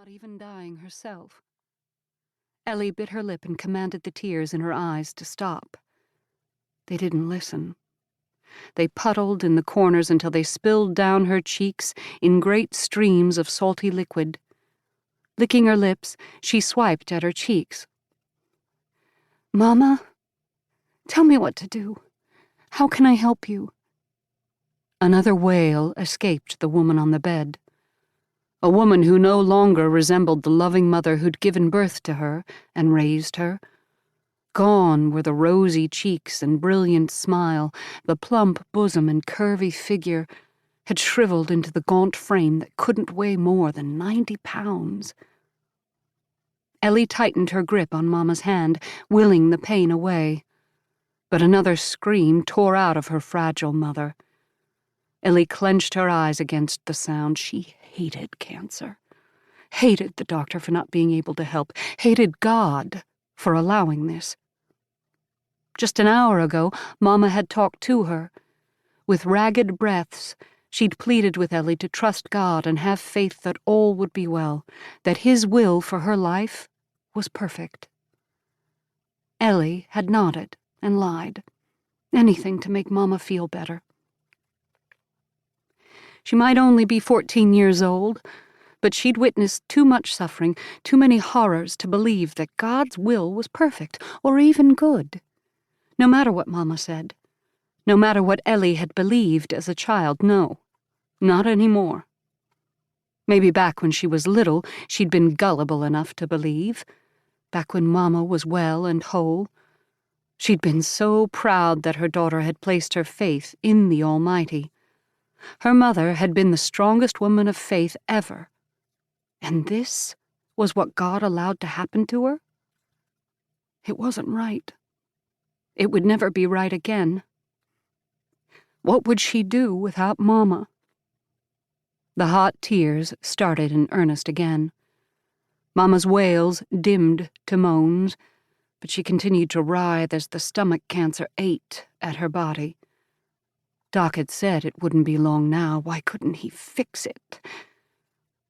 not even dying herself. Ellie bit her lip and commanded the tears in her eyes to stop. They didn't listen. They puddled in the corners until they spilled down her cheeks in great streams of salty liquid. Licking her lips, she swiped at her cheeks. "Mama, tell me what to do. How can I help you?" Another wail escaped the woman on the bed. A woman who no longer resembled the loving mother who'd given birth to her and raised her. Gone were the rosy cheeks and brilliant smile, the plump bosom and curvy figure had shriveled into the gaunt frame that couldn't weigh more than 90 pounds. Ellie tightened her grip on Mama's hand, willing the pain away. But another scream tore out of her fragile mother. Ellie clenched her eyes against the sound. She hated cancer. Hated the doctor for not being able to help. Hated God for allowing this. Just an hour ago, Mama had talked to her. With ragged breaths, she'd pleaded with Ellie to trust God and have faith that all would be well, that His will for her life was perfect. Ellie had nodded and lied. Anything to make Mama feel better. She might only be 14 years old, but she'd witnessed too much suffering, too many horrors to believe that God's will was perfect, or even good. No matter what Mama said, no matter what Ellie had believed as a child, no, not anymore. Maybe back when she was little, she'd been gullible enough to believe. Back when Mama was well and whole. She'd been so proud that her daughter had placed her faith in the Almighty. Her mother had been the strongest woman of faith ever. And this was what God allowed to happen to her? It wasn't right. It would never be right again. What would she do without Mama? The hot tears started in earnest again. Mama's wails dimmed to moans, but she continued to writhe as the stomach cancer ate at her body. Doc had said it wouldn't be long now. Why couldn't he fix it?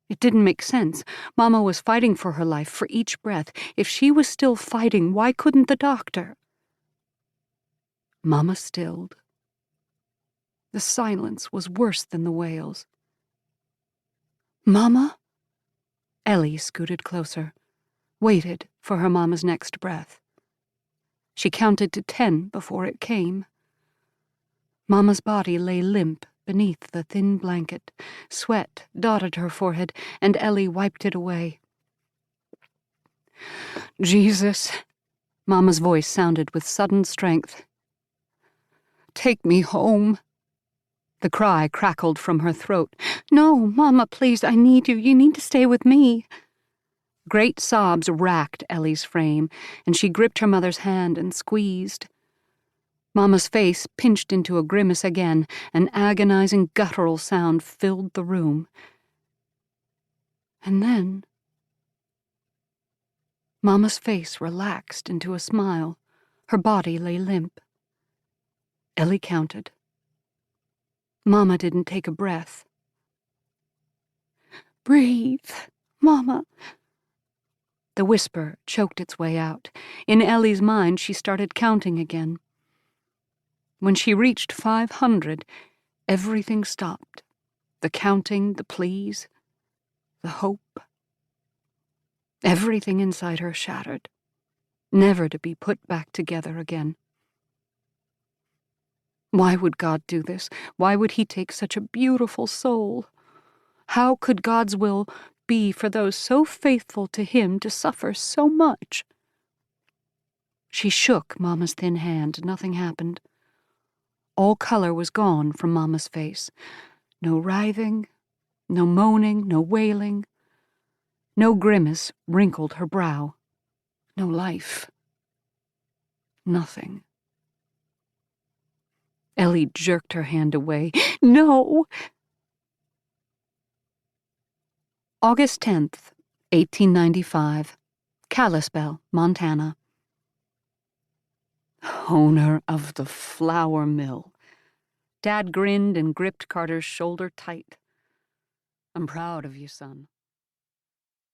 It didn't make sense. Mama was fighting for her life, for each breath. If she was still fighting, why couldn't the doctor? Mama stilled. The silence was worse than the wails. "Mama?" Ellie scooted closer, waited for her Mama's next breath. She counted to 10 before it came. Mama's body lay limp beneath the thin blanket. Sweat dotted her forehead, and Ellie wiped it away. "Jesus," Mama's voice sounded with sudden strength. "Take me home." The cry crackled from her throat. "No, Mama, please, I need you. You need to stay with me." Great sobs racked Ellie's frame, and she gripped her mother's hand and squeezed. Mama's face pinched into a grimace again. An agonizing guttural sound filled the room. And then Mama's face relaxed into a smile. Her body lay limp. Ellie counted. Mama didn't take a breath. "Breathe, Mama." The whisper choked its way out. In Ellie's mind, she started counting again. When she reached 500, everything stopped. The counting, the pleas, the hope. Everything inside her shattered, never to be put back together again. Why would God do this? Why would He take such a beautiful soul? How could God's will be for those so faithful to Him to suffer so much? She shook Mama's thin hand. Nothing happened. All color was gone from Mama's face. No writhing, no moaning, no wailing. No grimace wrinkled her brow. No life. Nothing. Ellie jerked her hand away. "No!" August 10th, 1895. Kalispell, Montana. Owner of the flour mill. Dad grinned and gripped Carter's shoulder tight. "I'm proud of you, son."